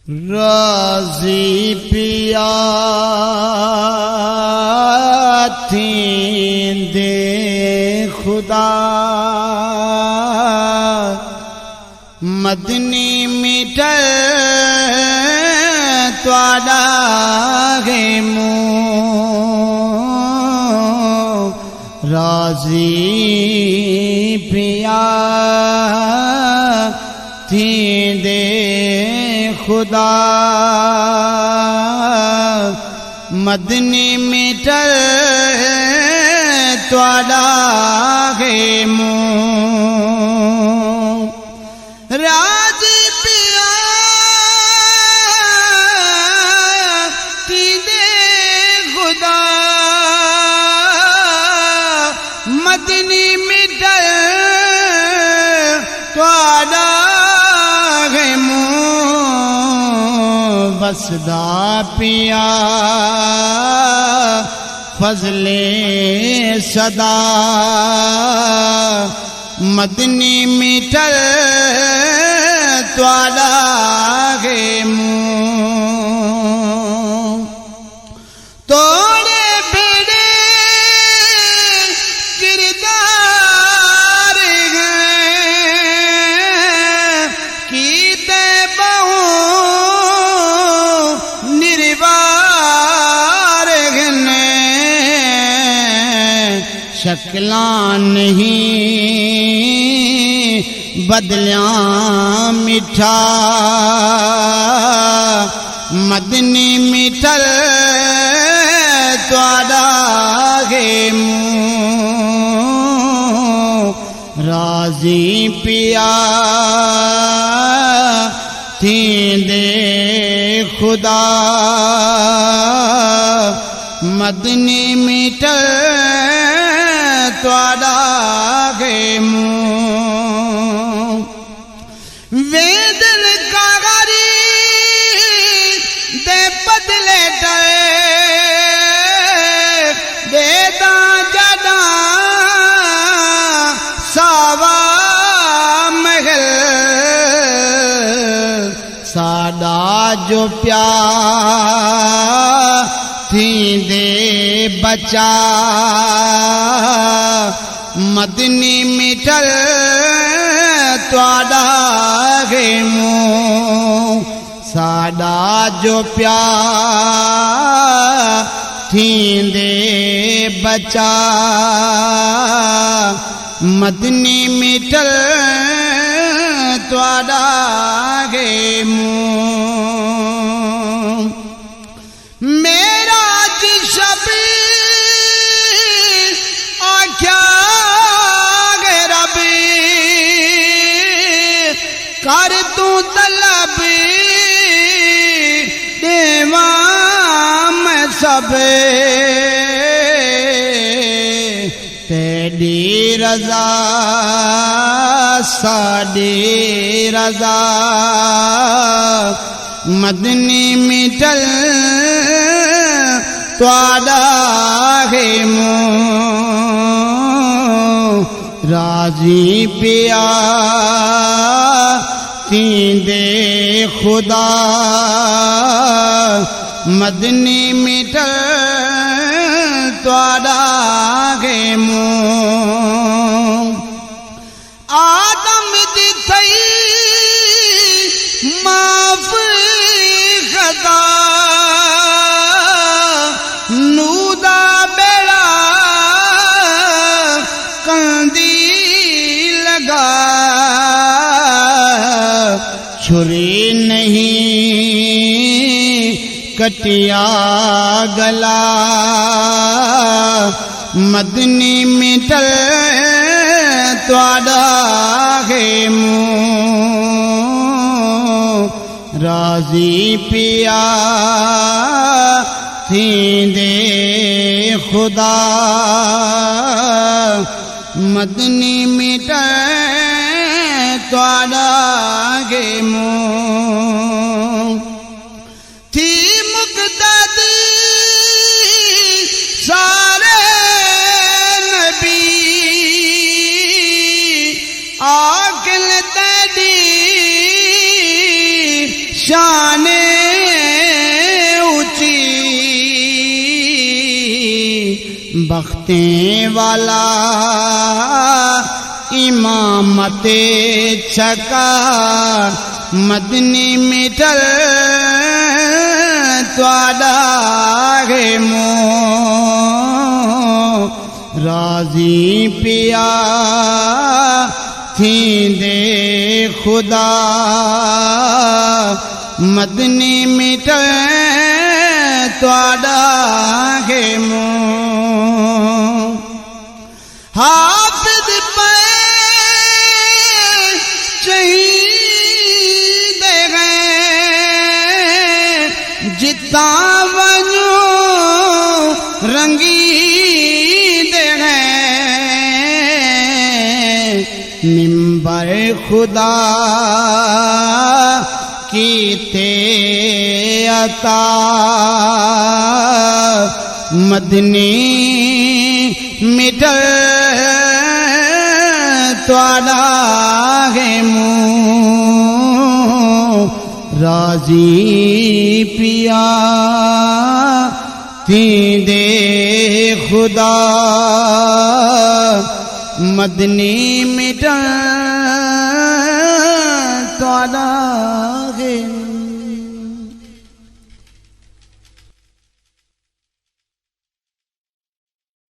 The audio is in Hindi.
राजी पिया थींदे खुदा मदनी मिटल त्वाड़ा है मुँह राजी पिया थींदे खुदा मदनी मिटल त्वाड़ा है मुँह राजी पिया थींदे खुदा मदनी मिटल त्वाड़ा है मुँह बसदा पिया फजले सदा मदनी मिटल त्वाड़ा है मुँह तोड़े बेड़े किरदार हैं कीते बहु निर्वार हैं शक्लां नहीं बदलिया मिठा मदनी मिटल त्वाड़ा है मुँह राजी पिया थींदे खुदा मदनी मिटल त्वाड़ा है मुँह वेदन कागारी दे बदले डे देदा जदा सावा महल सादा जो प्यार थींदे बचा मदनी मिटल त्वाड़ा है मुँह सादा जो प्यार थींदे बचा मदनी मिटल त्वाड़ा है मुँह मेरा जिशब आख्या कर तू तलब देवा मैं सब तेरी रजा साडी रजा मदनी मिटल त्वाड़ा है मुँह राजी पिया थींदे खुदा मदनी मिटल त्वाड़ा है मुँह आदम दी थई माफ खता नूदा बेड़ा कंदी लगा छुरी नहीं कटिया गला मदनी मिटल त्वाड़ा है मुँह राजी पिया थींदे खुदा मदनी मिटल त्वाड़ा है मुँह थी मुक़द्दस सारे नबी आकिल तेरी शान बख्ते वाला इमामते छका मदनी मिटल त्वाडा है मों राजी पिया थी दे खुदा मदनी मिटल त्वाडा है मों हाफिज पे शहीद गए जिता वनो रंगी दे गए मिंबर खुदा की ते अता मदनी मिटल त्वाडा है मों राजी पिया थी दे खुदा मदनी मिटल त्वाडा